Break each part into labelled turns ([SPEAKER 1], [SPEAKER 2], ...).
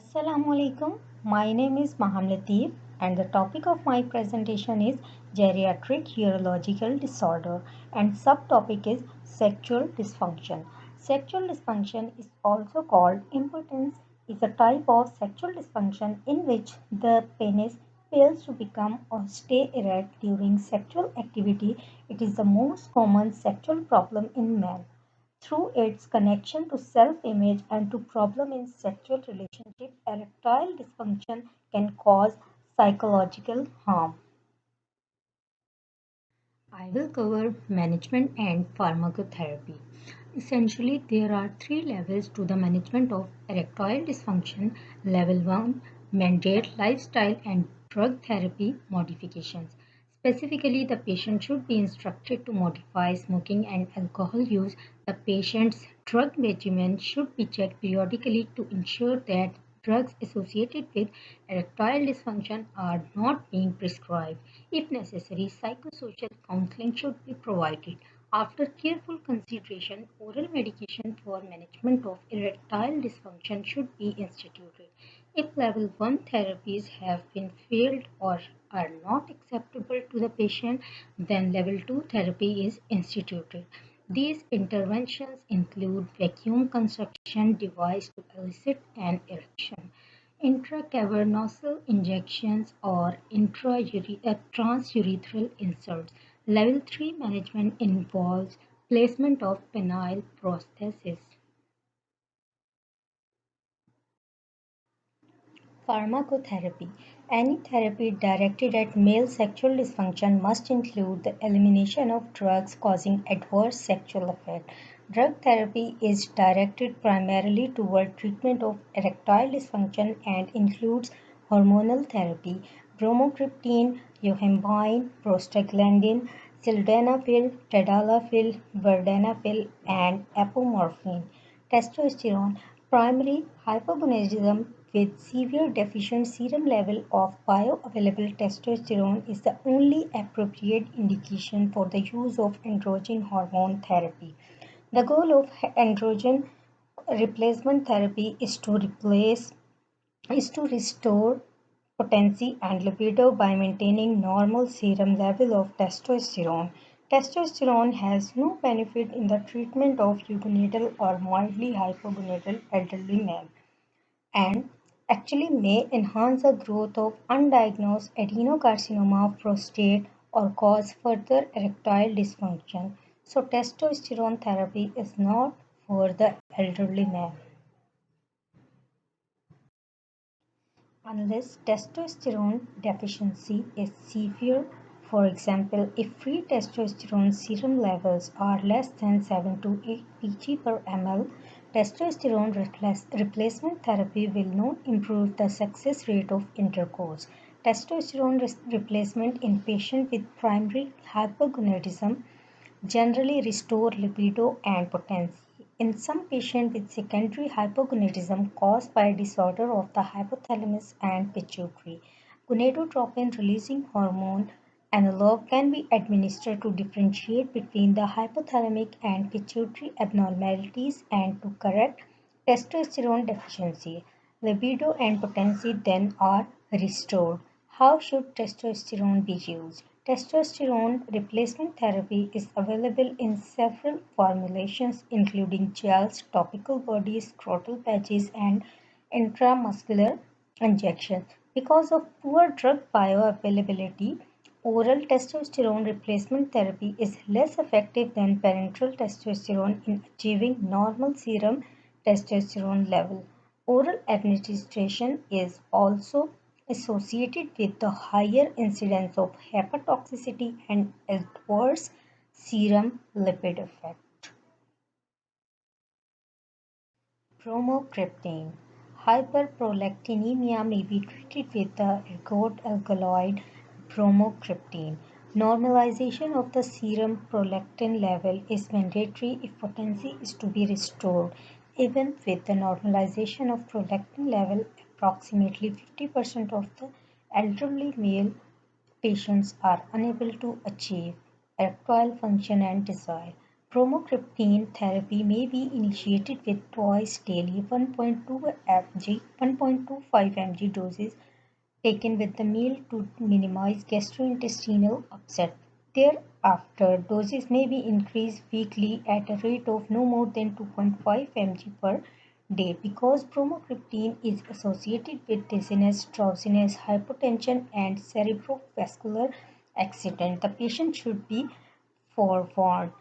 [SPEAKER 1] Assalamu alaikum. My name is Maham Lateef and the topic of my presentation is Geriatric Urological Disorder and subtopic is Sexual Dysfunction. Sexual dysfunction is also called impotence is a type of sexual dysfunction in which the penis fails to become or stay erect during sexual activity. It is the most common sexual problem in men through its connection to self-image and to problem in sexual relationship. Erectile dysfunction can cause psychological harm. I will cover management and pharmacotherapy. Essentially, there are three levels to the management of erectile dysfunction. Level 1, mandate lifestyle and drug therapy modifications. Specifically, the patient should be instructed to modify smoking and alcohol use. The patient's drug regimen should be checked periodically to ensure that drugs associated with erectile dysfunction are not being prescribed. If necessary, psychosocial counseling should be provided. After careful consideration, oral medication for management of erectile dysfunction should be instituted. If level 1 therapies have been failed or are not acceptable to the patient, then level 2 therapy is instituted. These interventions include vacuum construction device to elicit an erection, intracavernous injections or transurethral inserts. Level 3 management involves placement of penile prosthesis. Pharmacotherapy. Any therapy directed at male sexual dysfunction must include the elimination of drugs causing adverse sexual effect. Drug therapy is directed primarily toward treatment of erectile dysfunction and includes hormonal therapy, bromocriptine, yohimbine, prostaglandin, sildenafil, tadalafil, vardenafil, and apomorphine. Testosterone. Primary hypogonadism with severe deficient serum level of bioavailable testosterone is the only appropriate indication for the use of androgen hormone therapy. The goal of androgen replacement therapy is to restore potency and libido by maintaining normal serum level of testosterone. Testosterone has no benefit in the treatment of eugonadal or mildly hypogonadal elderly men and actually may enhance the growth of undiagnosed adenocarcinoma of prostate or cause further erectile dysfunction. So testosterone therapy is not for the elderly man. Unless testosterone deficiency is severe, for example, if free testosterone serum levels are less than 7 to 8 pg per ml, testosterone replacement therapy will not improve the success rate of intercourse. Testosterone replacement in patients with primary hypogonadism generally restore libido and potency. In some patients with secondary hypogonadism caused by disorder of the hypothalamus and pituitary, gonadotropin releasing hormone analog can be administered to differentiate between the hypothalamic and pituitary abnormalities and to correct testosterone deficiency. Libido and potency then are restored. How should testosterone be used? Testosterone replacement therapy is available in several formulations including gels, topical bodies, scrotal patches, and intramuscular injections. Because of poor drug bioavailability, oral testosterone replacement therapy is less effective than parenteral testosterone in achieving normal serum testosterone level. Oral administration is also associated with the higher incidence of hepatotoxicity and adverse serum lipid effect. Bromocriptine. Hyperprolactinemia may be treated with the ergot alkaloid bromocriptine. Normalization of the serum prolactin level is mandatory if potency is to be restored. Even with the normalization of prolactin level, approximately 50% of the elderly male patients are unable to achieve erectile function and desire. Bromocriptine therapy may be initiated with twice daily 1.25 mg doses taken with the meal to minimize gastrointestinal upset. Thereafter, doses may be increased weekly at a rate of no more than 2.5 mg per day. Because bromocriptine is associated with dizziness, drowsiness, hypotension, and cerebrovascular accident, the patient should be forewarned.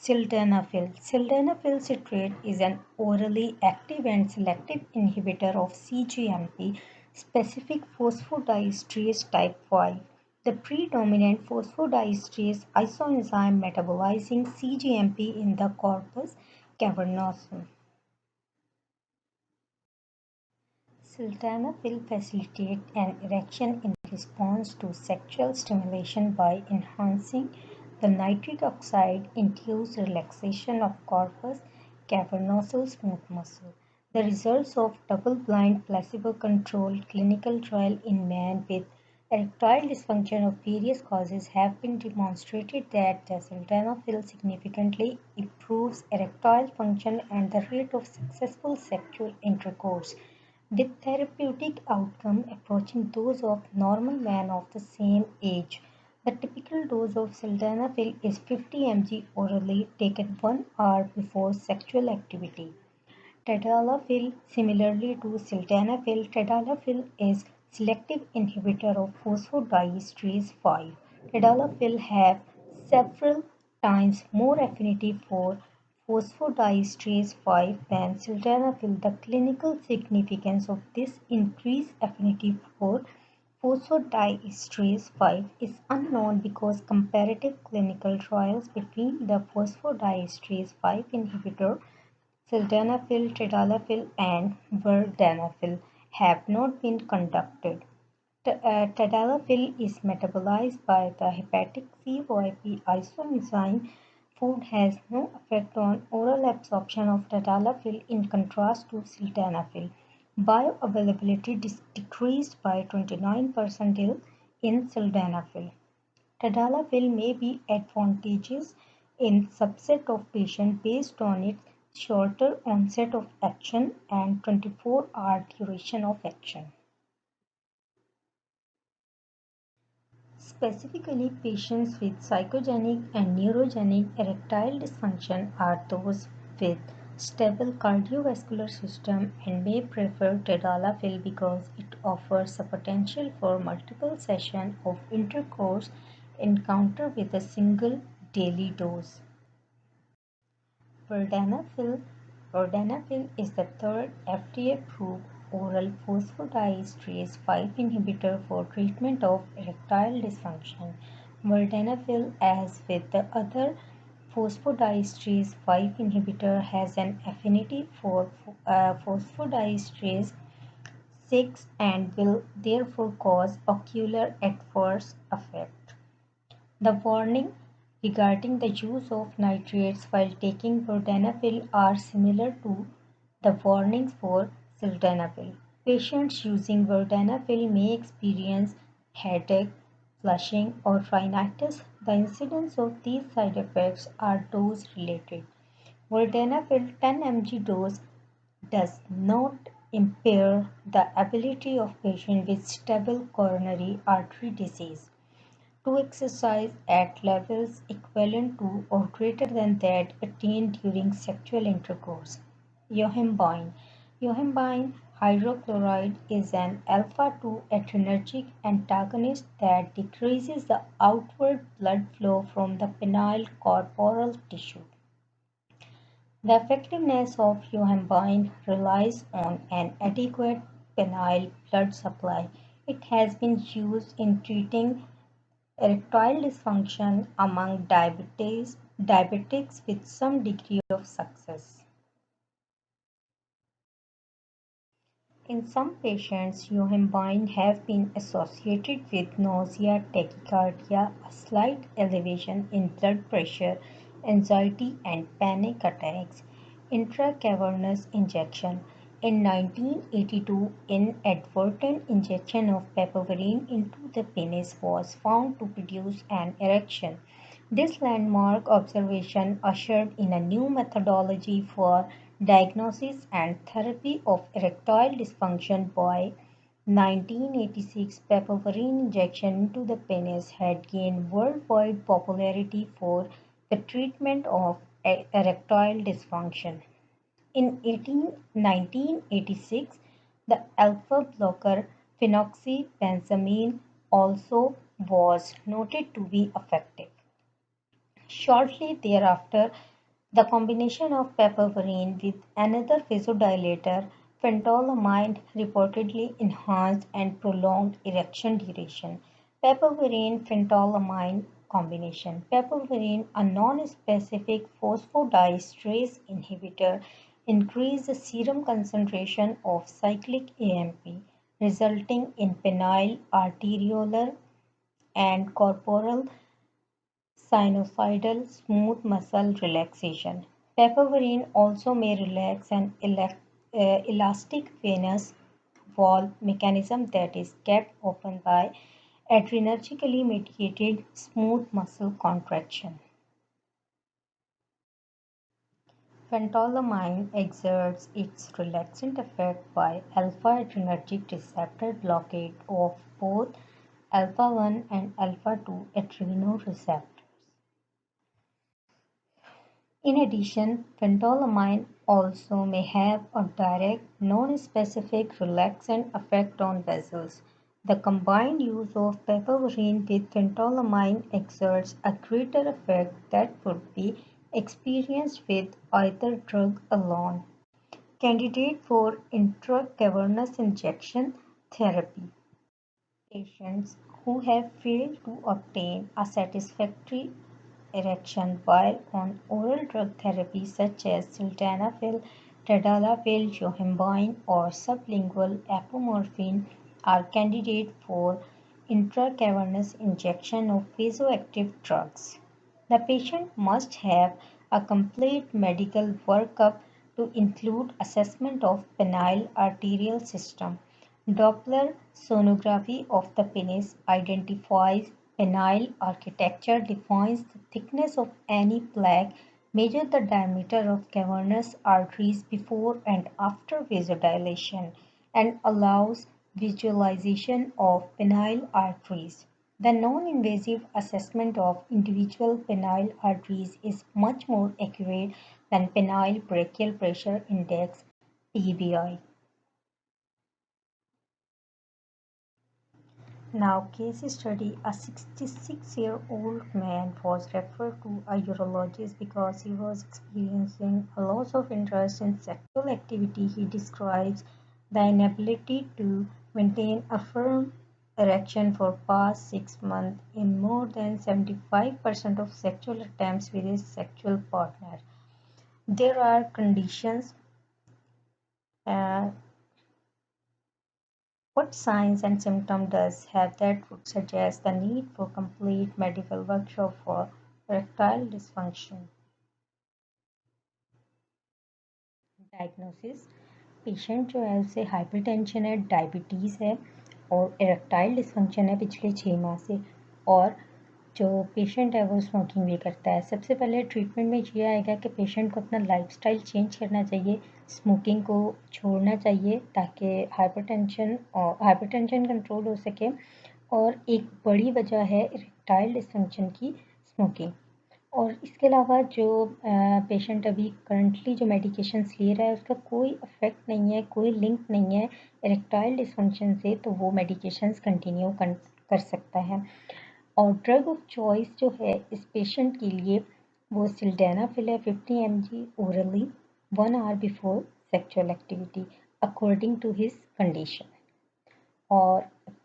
[SPEAKER 1] Sildenafil. Sildenafil citrate is an orally active and selective inhibitor of CGMP specific phosphodiesterase type 5, the predominant phosphodiesterase isoenzyme metabolizing CGMP in the corpus cavernosum. Sildenafil facilitates an erection in response to sexual stimulation by enhancing the nitric oxide-induced relaxation of corpus cavernosal smooth muscle. The results of double-blind placebo-controlled clinical trial in men with erectile dysfunction of various causes have been demonstrated that the sildenafil significantly improves erectile function and the rate of successful sexual intercourse with therapeutic outcome approaching those of normal men of the same age. The typical dose of sildenafil is 50 mg orally taken 1 hour before sexual activity. Tadalafil, similarly to sildenafil, tadalafil is selective inhibitor of phosphodiesterase 5. Tadalafil have several times more affinity for phosphodiesterase 5 than sildenafil. The clinical significance of this increased affinity for phosphodiesterase 5 is unknown because comparative clinical trials between the phosphodiesterase 5 inhibitor sildenafil, tadalafil, and vardenafil have not been conducted. Tadalafil is metabolized by the hepatic CYP isoenzyme. Food has no effect on oral absorption of tadalafil in contrast to sildenafil. Bioavailability decreased by 29% in sildenafil. Tadalafil may be advantageous in subset of patients based on its shorter onset of action and 24-hour duration of action. Specifically, patients with psychogenic and neurogenic erectile dysfunction are those with stable cardiovascular system and may prefer tadalafil because it offers a potential for multiple sessions of intercourse encounter with a single daily dose. Vardenafil is the third FDA-approved oral phosphodiesterase 5 inhibitor for treatment of erectile dysfunction. Vardenafil, as with the other phosphodiesterase 5 inhibitor, has an affinity for phosphodiesterase 6 and will therefore cause ocular adverse effect. The warning regarding the use of nitrates while taking vardenafil are similar to the warnings for sildenafil. Patients using vardenafil may experience headache, flushing, or rhinitis. The incidence of these side effects are dose related. Vardenafil 10 mg dose does not impair the ability of patients with stable coronary artery disease to exercise at levels equivalent to or greater than that attained during sexual intercourse. Yohimbine. Yohimbine hydrochloride is an alpha-2 adrenergic antagonist that decreases the outward blood flow from the penile corporal tissue. The effectiveness of yohimbine relies on an adequate penile blood supply. It has been used in treating erectile dysfunction among diabetics with some degree of success. In some patients, yohimbine have been associated with nausea, tachycardia, a slight elevation in blood pressure, anxiety, and panic attacks. Intracavernous injection. In 1982, inadvertent injection of papaverine into the penis was found to produce an erection. This landmark observation ushered in a new methodology for diagnosis and therapy of erectile dysfunction. By 1986, papaverine injection into the penis had gained worldwide popularity for the treatment of erectile dysfunction. In 1986, the alpha blocker phenoxybenzamine also was noted to be effective. Shortly thereafter, the combination of papaverine with another vasodilator, phentolamine, reportedly enhanced and prolonged erection duration. Papaverine-phentolamine combination. Papaverine, a non-specific phosphodiesterase inhibitor, increased the serum concentration of cyclic AMP, resulting in penile, arteriolar, and corporal sinusoidal smooth muscle relaxation. Papaverine also may relax an elastic venous wall mechanism that is kept open by adrenergically mediated smooth muscle contraction. Phentolamine exerts its relaxant effect by alpha-adrenergic receptor blockade of both alpha-1 and alpha-2 adrenoreceptors. In addition, phentolamine also may have a direct, non-specific relaxant effect on vessels. The combined use of papaverine with phentolamine exerts a greater effect that would be experienced with either drug alone. Candidate for intracavernous injection therapy. Patients who have failed to obtain a satisfactory erection while on oral drug therapy such as sildenafil, tadalafil, yohimbine, or sublingual apomorphine are candidate for intracavernous injection of vasoactive drugs. The patient must have a complete medical workup to include assessment of penile arterial system. Doppler sonography of the penis identifies penile architecture, defines the thickness of any plaque, measures the diameter of cavernous arteries before and after vasodilation, and allows visualization of penile arteries. The non-invasive assessment of individual penile arteries is much more accurate than penile brachial pressure index (PBI). Now, case study: a 66-year-old man was referred to a urologist because he was experiencing a loss of interest in sexual activity. He describes the inability to maintain a firm erection for past 6 months in more than 75% of sexual attempts with his sexual partner. There are conditions. Uh, What signs and symptoms does have that would suggest the need for complete medical workshop for erectile dysfunction? Diagnosis: patient जो है उसे hypertension है, diabetes है और erectile dysfunction है पिछले 6 माह से, और जो पेशेंट है वो स्मोकिंग भी करता है। सबसे पहले ट्रीटमेंट में ये आएगा कि पेशेंट को अपना लाइफस्टाइल चेंज करना चाहिए, स्मोकिंग को छोड़ना चाहिए ताकि हाइपरटेंशन कंट्रोल हो सके। और एक बड़ी वजह है इरेक्टाइल डिसफंक्शन की स्मोकिंग। और इसके अलावा जो पेशेंट अभी करंटली जो मेडिकेशंस ले रहा है उसका कोई इफ़ेक्ट नहीं है, कोई लिंक नहीं है इरेक्टाइल डिसफंक्शन से, तो वो मेडिकेशंस कंटिन्यू कर सकता है। और ड्रग ऑफ चॉइस जो है इस पेशेंट के लिए वो सिल्डेनाफिल है 50 mg orally 1 hour before sexual activity according to his condition. Or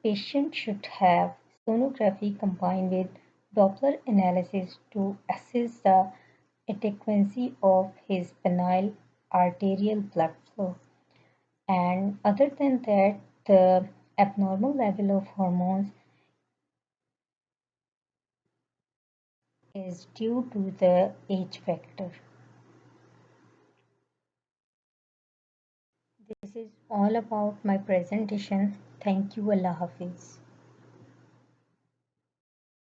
[SPEAKER 1] patient should have sonography combined with Doppler analysis to assess the adequacy of his penile arterial blood flow. And other than that, the abnormal level of hormones is due to the age factor. This is all about my presentation. Thank you. Allah Hafiz.